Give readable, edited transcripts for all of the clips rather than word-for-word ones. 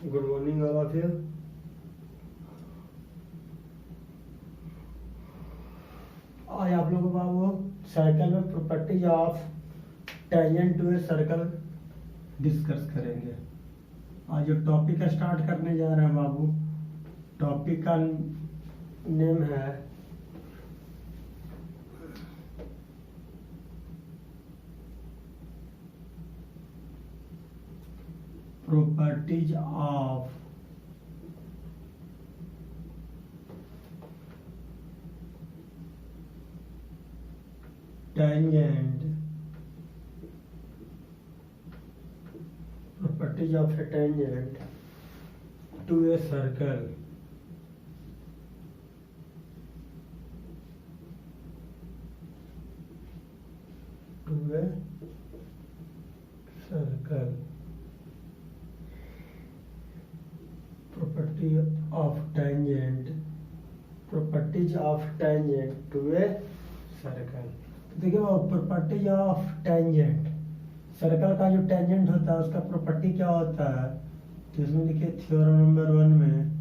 Good morning all of you. आज आप लोगों को बाबू सर्कल में properties of tangent to a circle discuss करेंगे। आज जो टॉपिक स्टार्ट करने जा रहे हैं बाबू, टॉपिक का नेम है properties of tangent, properties of a tangent to a circle, to a circle, property of tangent, properties of tangent to a circle। देखिए वो प्रॉपर्टीज ऑफ टेंजेंट, सर्कल का जो टेंजेंट होता है उसका प्रॉपर्टी क्या होता है, तो इसमें लिखिए थ्योरम नंबर 1 में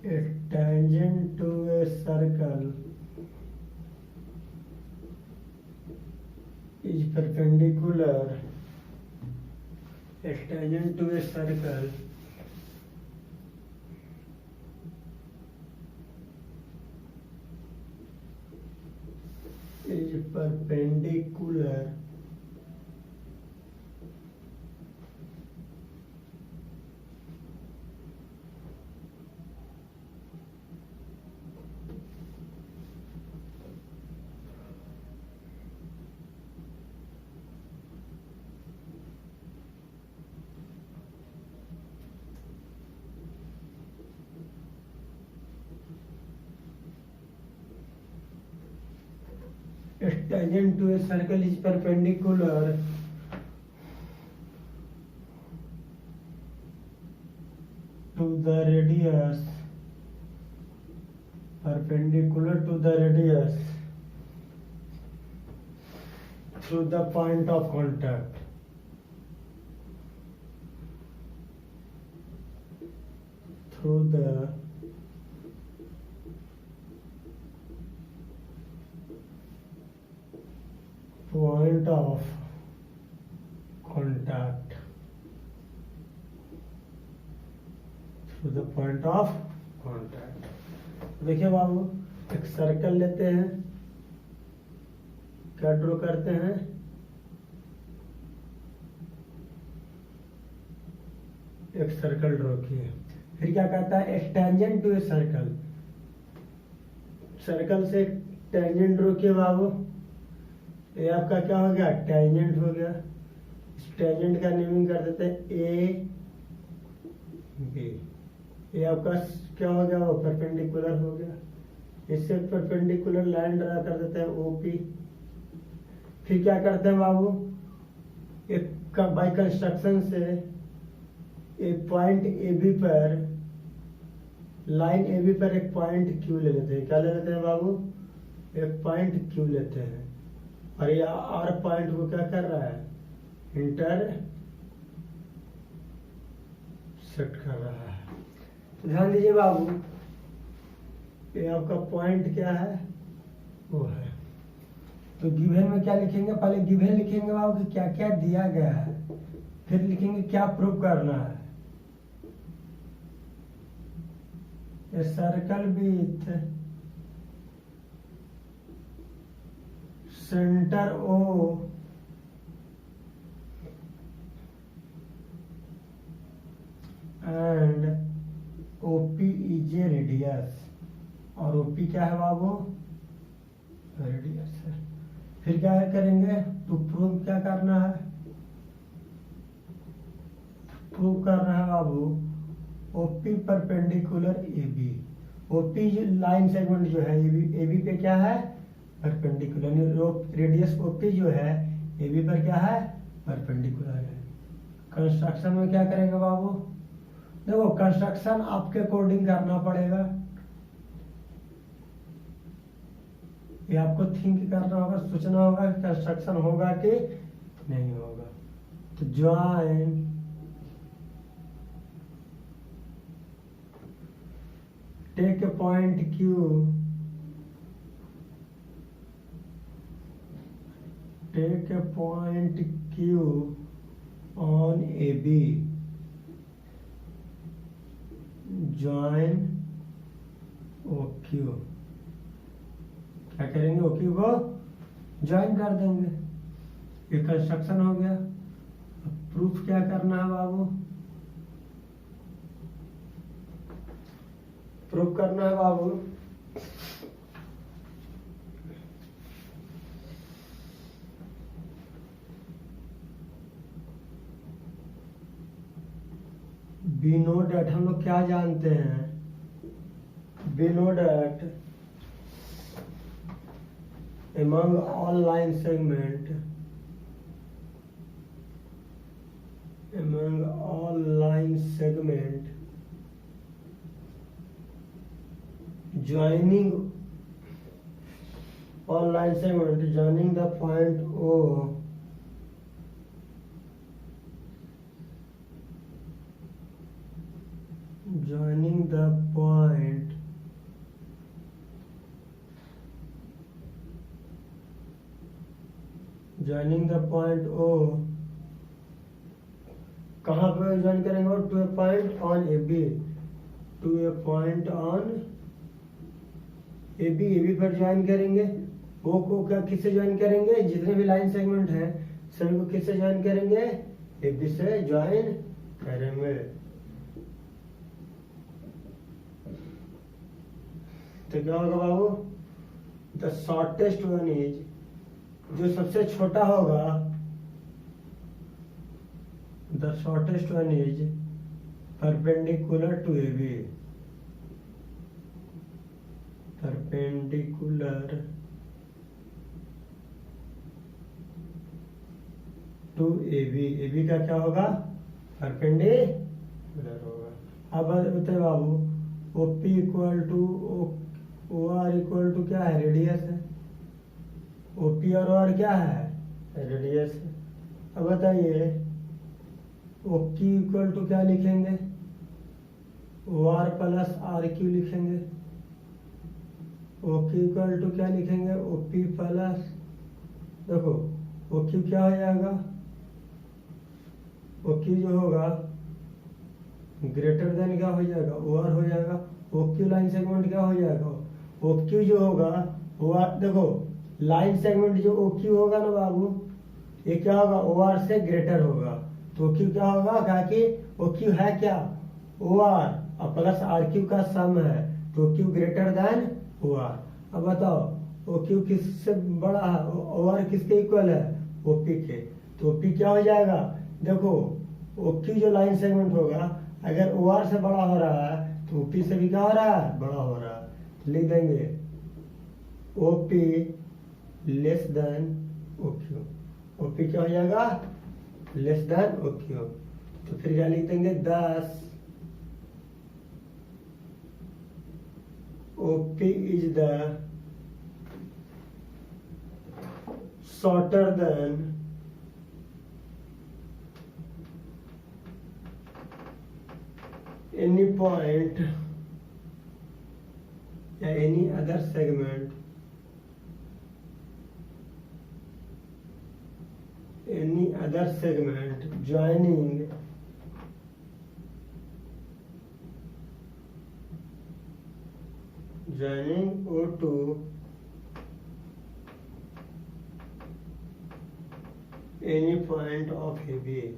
a tangent to a circle is perpendicular, a tangent to a circle is perpendicular tangent to a circle is perpendicular to the radius, perpendicular to the radius through the point of contact, through the point of contact, through the point of contact। देखिए बाबू, एक circle लेते हैं, क्या draw करते हैं, एक circle draw किए, फिर क्या कहता है tangent to a circle, circle से टेंजेंट ड्रॉ किए बाबू, ये आपका क्या हो गया, टेंजेंट हो गया। इस टेंजेंट का नेमिंग कर देते हैं ए बी, ये आपका क्या हो गया, वो परपेंडिकुलर हो गया। इससे परपेंडिकुलर लाइन ड्रा कर देते हैं ओपी। फिर क्या करते हैं बाबू, एक बाय कंस्ट्रक्शन से एक पॉइंट ए बी पर, लाइन ए बी पर एक पॉइंट क्यू ले लेते हैं। क्या ले लेते हैं बाबू, एक पॉइंट क्यू लेते हैं, और ये आर पॉइंट को क्या कर रहा है, इंटर सेट कर रहा है। तो ध्यान दीजिए बाबू, ये आपका पॉइंट क्या है, वो है। तो गिवन में क्या लिखेंगे, पहले गिवन लिखेंगे बाबू कि क्या क्या दिया गया है, फिर लिखेंगे क्या प्रूव करना है। ये circle with centre O and OP is a radius, और ओपी क्या है बाबू, रेडियस है। फिर क्या करेंगे, तो प्रूव क्या करना है, प्रूव करना है बाबू OP perpendicular A B. OP line segment जो है ए बी पे क्या है, परपेंडिकुलर। रेडियस ओपी जो है ए बी पर क्या है, परपेंडिकुलर है। कंस्ट्रक्शन में क्या करेंगे बाबू, देखो कंस्ट्रक्शन आपके अकॉर्डिंग करना पड़ेगा, ये आपको थिंक करना होगा, सोचना होगा कि कंस्ट्रक्शन होगा कि नहीं होगा। तो join take a point Q, take a point Q on A B, join O Q. क्या करेंगे, ओ क्यू को ज्वाइन कर देंगे, ये कंस्ट्रक्शन हो गया। अब प्रूफ क्या करना है बाबू, प्रूफ करना है बाबू। वी नो डैट, हम लोग क्या जानते हैं, we know that among all line segment, among all line segment joining all line segment joining the point O joining the point O, कहाँ पे ज्वाइन करेंगे, to a point on A B, to a point on A B पर join करेंगे। O को क्या किससे join करेंगे, जितने भी लाइन सेगमेंट है सभी को किससे ज्वाइन करेंगे, ए बी से ज्वाइन करेंगे। तो क्या होगा बाबू, द शॉर्टेस्ट वन इज, जो सबसे छोटा होगा, the shortest one is perpendicular to A B, perpendicular to A B का क्या होगा, परपेंडिकुलर होगा। अब बताइए बाबू, O P equal to O R equal to क्या है, रेडियस है, ओपी और आर क्या है, रेडियस है। अब बताइए ओ क्यू इक्वल टू क्या लिखेंगे, O R plus R Q लिखेंगे। ओ क्यू इक्वल टू क्या लिखेंगे, ओ पी प्लस, देखो ओ क्यू क्या हो जाएगा, ओ क्यू जो होगा ग्रेटर देन क्या हो जाएगा, ओ आर हो जाएगा। ओ क्यू लाइन सेगमेंट क्या हो जाएगा, ओ क्यू जो होगा ओ आर, देखो लाइन सेगमेंट जो ओ क्यू होगा ना बाबू, ये क्या होगा, ओ आर से ग्रेटर होगा। तो ओ क्यू क्या होगा, कहा कि ओ क्यू है क्या, ओ आर और प्लस आर क्यू का सम है, तो O Q greater than O R. अब बताओ ओ क्यू किससे बड़ा है, ओ आर किसके इक्वल है, ओ पी के। तो ओ पी क्या हो जाएगा, देखो ओ क्यू जो लाइन सेगमेंट होगा अगर ओ आर से बड़ा हो रहा है तो ओ पी से भी क्या हो रहा है, बड़ा हो रहा है। तो लिख देंगे O P less than O Q, O P क्या हो जाएगा, लेस देन ओ क्यू। तो फिर क्या लिख देंगे, 10 O P is the shorter than any point या any other segment, any other segment joining O2 any point of AB,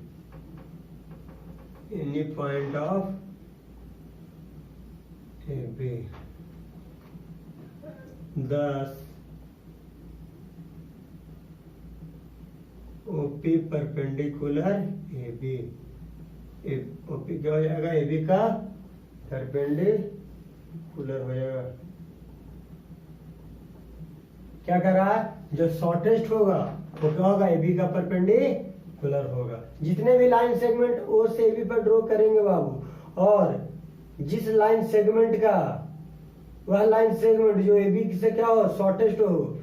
any point of AB, thus OP perpendicular AB, OP क्या हो जाएगा, AB का परपेंडिकुलर हो जाएगा। क्या कर रहा है, जो शॉर्टेस्ट होगा वो क्या होगा, AB का परपेंडिकुलर होगा। जितने भी लाइन सेगमेंट O से AB पर ड्रॉ करेंगे बाबू, और जिस लाइन सेगमेंट का, वह लाइन सेगमेंट जो ए बी से क्या हो, शॉर्टेस्ट हो,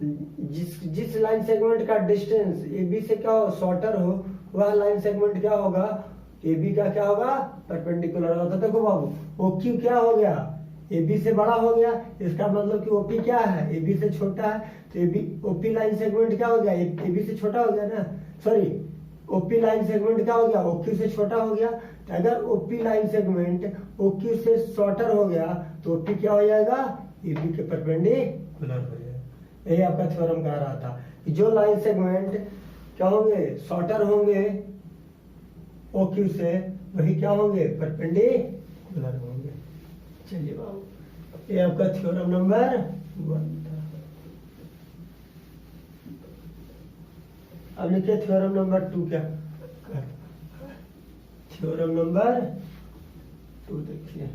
जिस लाइन सेगमेंट का डिस्टेंस ए बी से क्या हो, शॉर्टर हो, वह लाइन सेगमेंट क्या होगा, ए बी का क्या होगा, परपेंडिकुलर होगा। तो देखो बाबू, ओ क्यू क्या हो गया, ए बी से बड़ा हो गया, इसका मतलब कि ओपी क्या है, ए बी से छोटा है, तो A B OP line segment क्या हो गया, ए बी से छोटा हो गया ना, सॉरी ओपी लाइन सेगमेंट क्या हो गया, ओक्यू से छोटा हो गया। तो अगर ओपी लाइन सेगमेंट ओक्यू से शॉर्टर हो गया तो ओपी क्या हो जाएगा, ए बी के परपेंडिकुलर हो जाएगा। यही आपका थ्योरम कह रहा था कि जो लाइन सेगमेंट क्या होंगे, शॉर्टर होंगे ओक्यू से, वही क्या होंगे, परपेंडिकुलर होंगे। चलिए बाबू, ये आपका थ्योरम नंबर 1 था। अब लिखिए थ्योरम नंबर 2 क्या, थ्योरम नंबर 2 देखिए।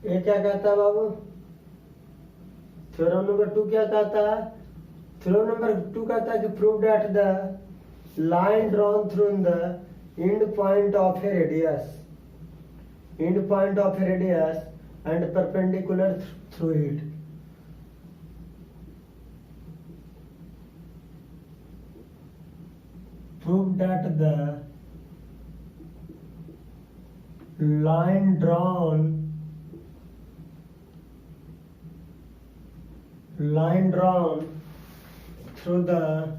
ये क्या कहता है बाबू, थ्योरम नंबर 2 क्या कहता है, थ्योरम नंबर 2 कहता है कि prove that the line drawn through the end point of a radius and perpendicular through it, prove that the line drawn through the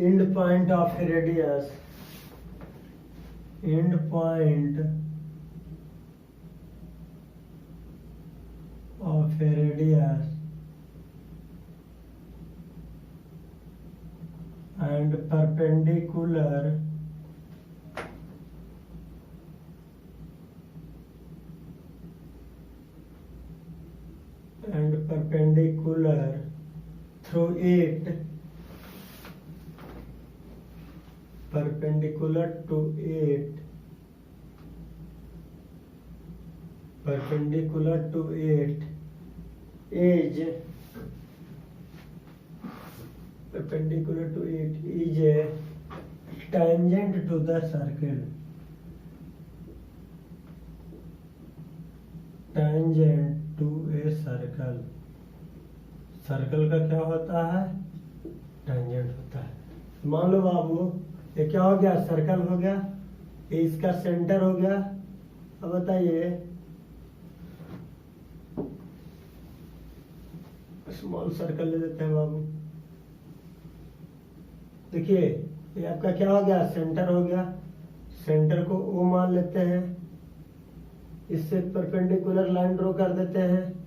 end point of a radius and perpendicular through it, perpendicular to it is a tangent to the circle, circle का क्या होता है, tangent होता है। मान लो बाबू, ये क्या हो गया, सर्कल हो गया, ये इसका सेंटर हो गया। अब बताइए, स्मॉल सर्कल ले लेते हैं बाबू। देखिए ये आपका क्या हो गया, सेंटर हो गया, सेंटर को ओ मान लेते हैं, इससे परपेंडिकुलर लाइन ड्रॉ कर देते हैं।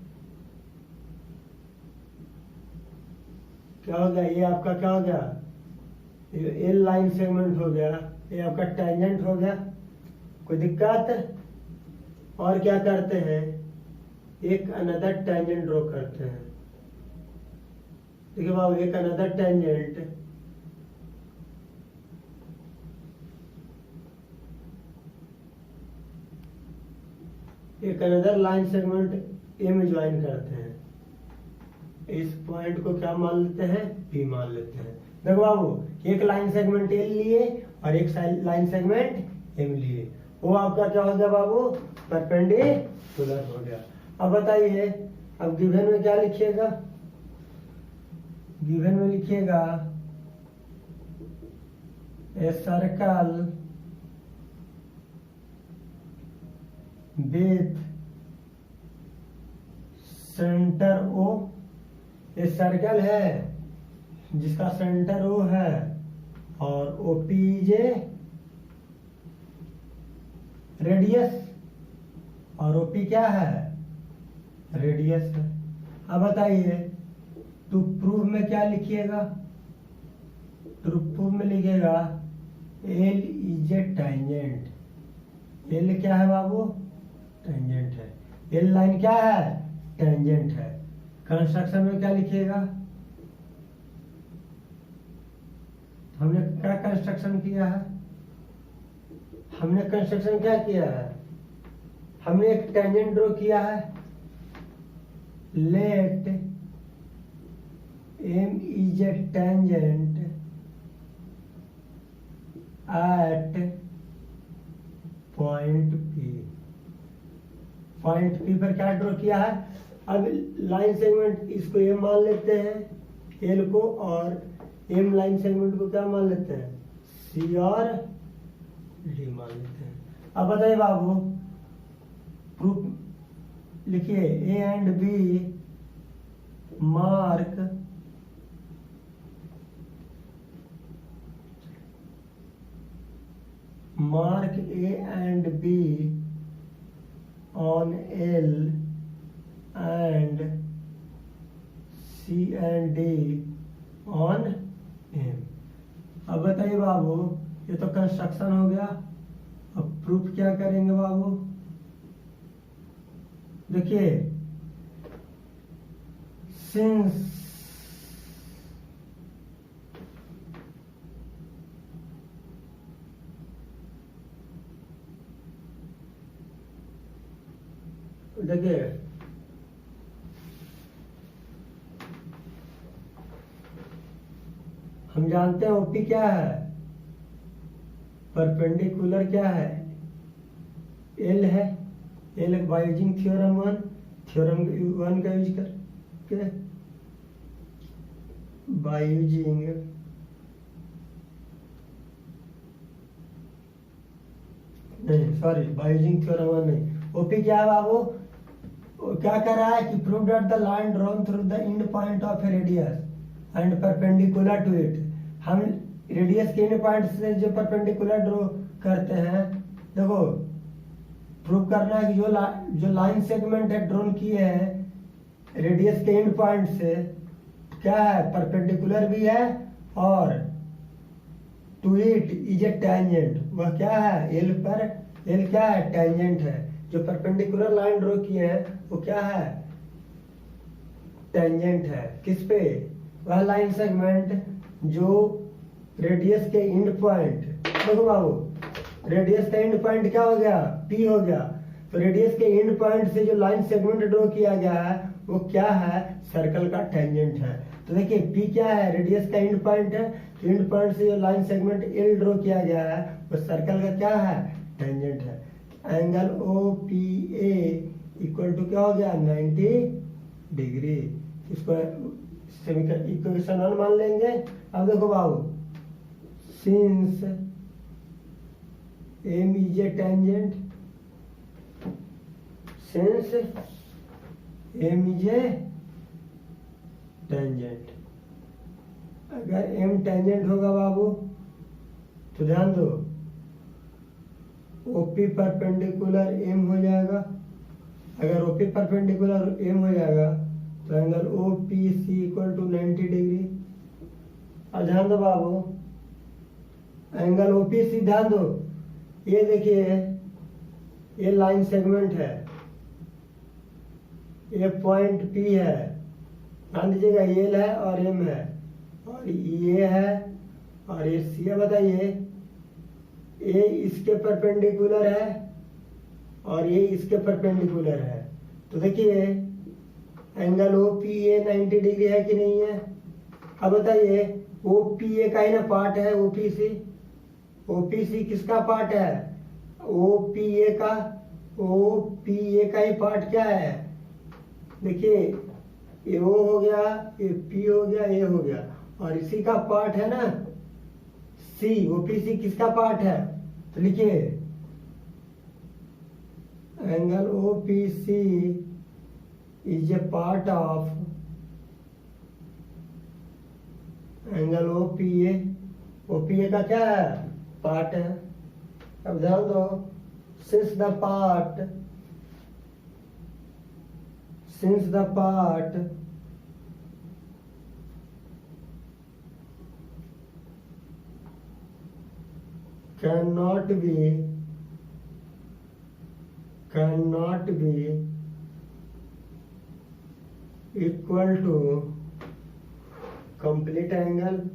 क्या हो गया, ये आपका क्या हो गया, ये एल लाइन सेगमेंट हो गया, ये आपका टेंजेंट हो गया, कोई दिक्कत। और क्या करते हैं, एक अनदर टेंजेंट ड्रॉ करते हैं। देखिए बाबू, एक अनदर टेंजेंट, एक अनदर लाइन सेगमेंट ए में ज्वाइन करते हैं। इस पॉइंट को क्या मान लेते हैं, पी मान लेते हैं। देखो बाबू, एक लाइन सेगमेंट एल लिए और एक लाइन सेगमेंट एम लिए, वो आपका क्या हो गया बाबू, परपेंडिकुलर हो गया। अब बताइए, अब गिवन में क्या लिखिएगा, गिवन में लिखिएगा a circle with centre O, ये सर्कल है जिसका सेंटर ओ है और ओपी जे रेडियस, और ओपी क्या है, रेडियस है। अब बताइए, टू प्रूव में क्या लिखिएगा, टू प्रूव में लिखिएगा L is a tangent. L क्या है बाबू, टेंजेंट है। एल लाइन क्या है, टेंजेंट है। कंस्ट्रक्शन में क्या लिखिएगा, हमने क्या कंस्ट्रक्शन किया है, हमने कंस्ट्रक्शन क्या किया है, हमने एक टेंजेंट ड्रॉ किया है। Let M is a tangent at point P. Point P पर क्या ड्रॉ किया है। अब लाइन सेगमेंट इसको एम मान लेते हैं, एल को, और एम लाइन सेगमेंट को क्या मान लेते हैं, सी और डी मान लेते हैं। अब बताइए बाबू, प्रूफ लिखिए। A and B mark A and B on L and C and D on M. अब बताइए बाबू, ये तो कंस्ट्रक्शन हो गया। अब प्रूफ क्या करेंगे बाबू, देखिए, सिंस देखिए हम जानते हैं ओपी क्या है, परपेंडिकुलर क्या है, एल है। L by using theorem 1, theorem 1 का यूज करके, बाय यूजिंग नहीं, सॉरी, बाय यूजिंग थ्योरम 1 नहीं। ओपी क्या है बाबू, क्या कर रहा है कि prove that the line drawn through the end point of a radius and perpendicular to it. हम रेडियस के एंड पॉइंट से जो परपेंडिकुलर ड्रॉ करते हैं, देखो प्रूव करना है कि जो लाइन सेगमेंट है ड्रॉन किए हैं रेडियस के एंड पॉइंट से, क्या है, परपेंडिकुलर भी है और to it is a tangent. वह क्या है, एल पर, एल क्या है, टेंजेंट है। जो परपेंडिकुलर लाइन ड्रॉ किए हैं वो क्या है, टेंजेंट है। किस पे, वह लाइन सेगमेंट जो रेडियस के एंड पॉइंट, देखो बाबू रेडियस का एंड पॉइंट क्या हो गया, पी हो गया। तो रेडियस के एंड पॉइंट से जो लाइन सेगमेंट ड्रॉ किया गया है वो क्या है, सर्कल का टेंजेंट है। तो देखिए पी क्या है, रेडियस का एंड पॉइंट है। तो एंड पॉइंट से जो लाइन सेगमेंट एल ड्रॉ किया गया है वो सर्कल का क्या है, टेंजेंट है। Angle O P A equal to क्या हो गया, 90 डिग्री। इसको इक्वेशन 1 मान लेंगे। अब देखो बाबू, since M is a tangent, since M is a tangent, अगर एम टेंजेंट होगा बाबू तो ध्यान दो, ओपी परपेंडिकुलर एम हो जाएगा। अगर ओपी परपेंडिकुलर एम हो जाएगा तो angle O P C equal to 90 degree. अब ध्यान दो बाबू, एंगल ओ पी सी, ध्यान दो, ये देखिए ये लाइन सेगमेंट है, ये पॉइंट पी है, ध्यान दीजिएगा, एल है और एम है, और ये है और ये सी है। बताइए, ये इसके परपेंडिकुलर है और ये इसके परपेंडिकुलर है। तो देखिए angle O P A 90 degree है कि नहीं है। अब बताइए, ओ पी ए का ही ना पार्ट है ओ पी सी। ओ पी सी किसका पार्ट है, ओ पी ए का, ओ पी ए का ही पार्ट क्या है। देखिए ये ओ हो गया, ये पी हो गया, ये हो गया, और इसी का पार्ट है ना सी। ओ पी सी किसका पार्ट है, तो लिखिए angle O P C is a part of angle O P A. O P A का क्या है, पार्ट है। अब ध्यान दो, since the part cannot be equal to complete angle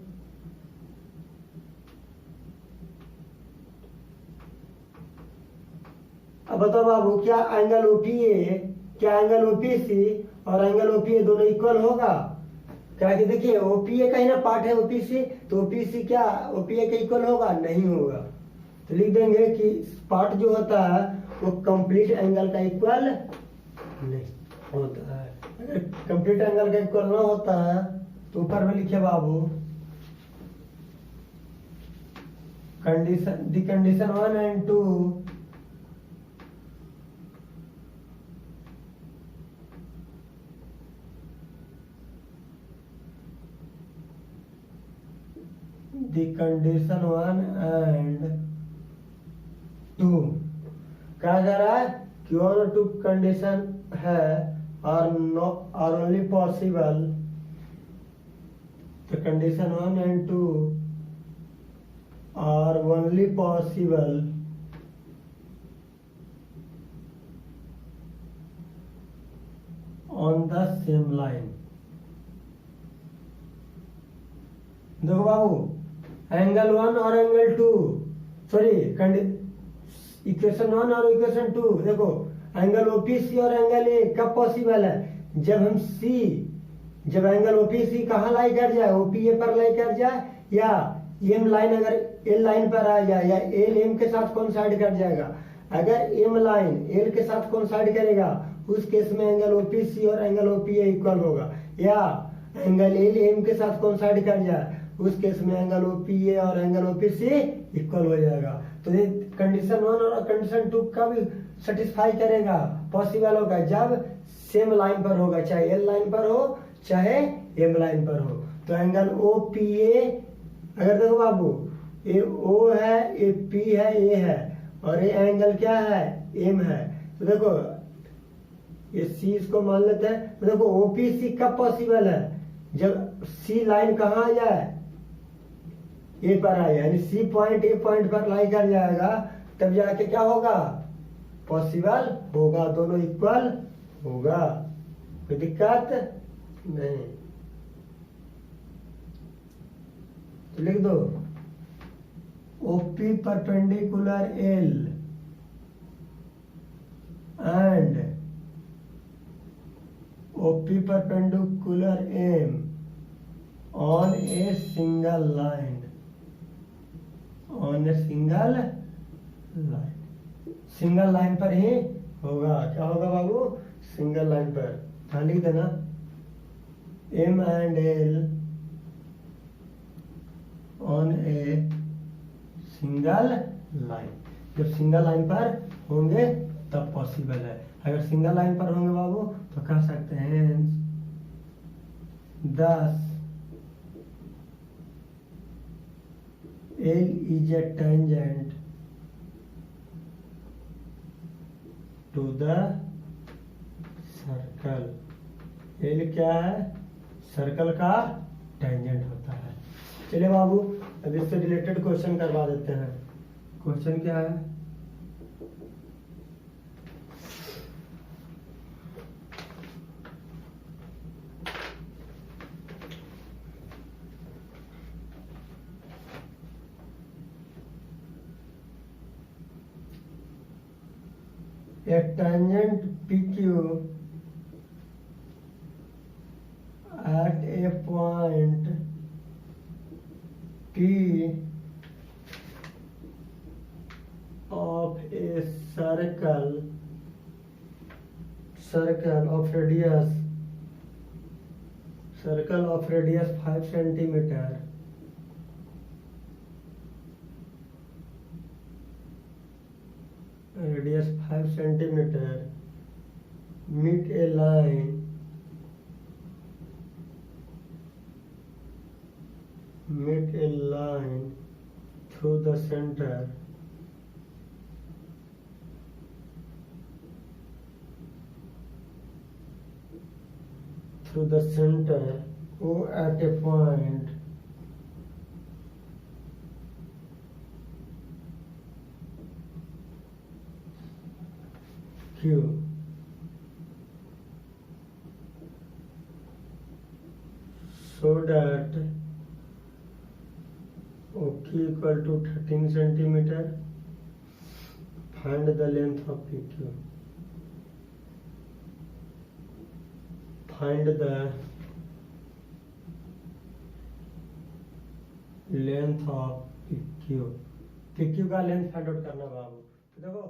अब बताओ बाबू, क्या एंगल ओपीए, क्या एंगल ओपीसी और एंगल ओपीए दोनों इक्वल होगा? क्या कि देखिए ओपीए का ही ना पार्ट है ओपीसी, तो ओपीसी क्या ओपीए के इक्वल होगा? नहीं होगा। तो लिख देंगे कि पार्ट जो होता है वो कंप्लीट एंगल का इक्वल नहीं होता है। अगर कंप्लीट एंगल का इक्वल ना होता है तो ऊपर में लिखे बाबू, condition, the condition 1 and 2 the condition 1 and 2 क्या कह रहा है कि 1 और 2 कंडीशन है और no are only possible, the condition 1 and 2 are only possible on the same line। देखो बाबू, एंगल 1 और एंगल 2, सॉरी इक्वेशन 1 और इक्वेशन 2, देखो एंगल ओपीसी और एंगल ए कब पॉसिबल है? जब हम सी, जब एंगल ओपीसी कहाँ लाई कर जाए, ओपीए पर लाई कर जाए, या एम लाइन अगर एल लाइन पर आ जाए, या एल एम के साथ कोइंसाइड कर जाएगा। अगर एम लाइन एल के साथ कोइंसाइड करेगा उस केस में एंगल ओपीसी और एंगल ओपीए इक्वल होगा, या एंगल एल एम के साथ कोइंसाइड कर जाए उस केस में एंगल ओपीए और एंगल ओपीसी इक्वल हो जाएगा। तो ये कंडीशन 1 और कंडीशन 2 कब सेटिस्फाई करेगा, पॉसिबल होगा? जब सेम लाइन पर होगा, चाहे एल लाइन पर हो चाहे एम लाइन पर हो। तो एंगल ओपीए, अगर देखो बाबू ये ओ है, ये पी है, ए है, और ये एंगल क्या है? एम है। तो देखो ये सी इसको मान लेते हैं। तो देखो ओपीसी कब पॉसिबल है? जब सी लाइन कहाँ आ जाए, ए पर आए, यानी सी पॉइंट ए पॉइंट पर लाई कर जाएगा, तब जाके क्या होगा? पॉसिबल होगा, दोनों इक्वल होगा, कोई दिक्कत नहीं। तो लिख दो OP perpendicular L and OP perpendicular M on a single line, on a single line, single line पर ही होगा। क्या होगा बाबू? सिंगल लाइन पर। हाँ लिख देना M and L on a single line. जब सिंगल लाइन पर होंगे तब पॉसिबल है। अगर सिंगल लाइन पर होंगे बाबू तो कह सकते हैं 10 L is a tangent to the circle. L क्या है? सर्कल का टेंजेंट होता है। चलिए बाबू अब इससे रिलेटेड क्वेश्चन करवा देते हैं। क्वेश्चन क्या है? A tangent PQ at a point P of a circle of radius 5 centimeter meet a line through the center O at a point Q, so that OQ equal to 13 centimeter, find the length of P Q, find the length of P Q, P Q का length find out करना बाबू। तो देखो